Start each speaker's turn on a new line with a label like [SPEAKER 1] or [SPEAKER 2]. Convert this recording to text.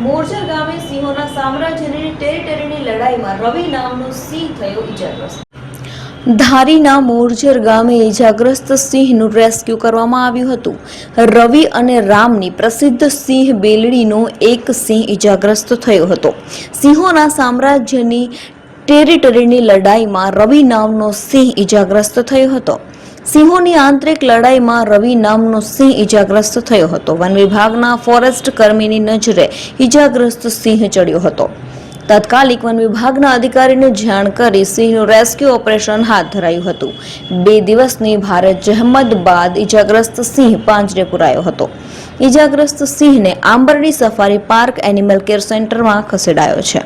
[SPEAKER 1] મોરજર ગામે સિંહોના સામ્રાજ્યની ટેરિટરીની લડાઈમાં રવિ નામનો સિંહ થયો ઇજાગ્રસ્ત. ધારીના મોરજર ગામે ઇજાગ્રસ્ત સિંહનું રેસ્ક્યુ કરવામાં આવ્યું હતું. રવિ અને રામની પ્રસિદ્ધ સિંહ બેલડીનો એક સિંહ ઇજાગ્રસ્ત થયો હતો. સિંહોના સામ્રાજ્યની ટેરિટરીની લડાઈમાં રવિ નામનો સિંહ ઇજાગ્રસ્ત થયો હતો. સિંહોની આંતરિક લડાઈમાં રવિ નામનો સિંહ ઇજાગ્રસ્ત થયો હતો. વન વિભાગના ફોરેસ્ટ કર્મીની નજરે ઇજાગ્રસ્ત સિંહ ચડ્યો હતો. તાત્કાલિક વન વિભાગના અધિકારીને જાણ કરી સિંહનું રેસ્ક્યુ ઓપરેશન હાથ ધરાયું હતું. 2 દિવસની ભારે જહેમત બાદ ઇજાગ્રસ્ત સિંહ પાંજરે પુરાયો હતો. ઇજાગ્રસ્ત સિંહને Ambardi safari park animal care સેન્ટરમાં ખસેડાયો છે.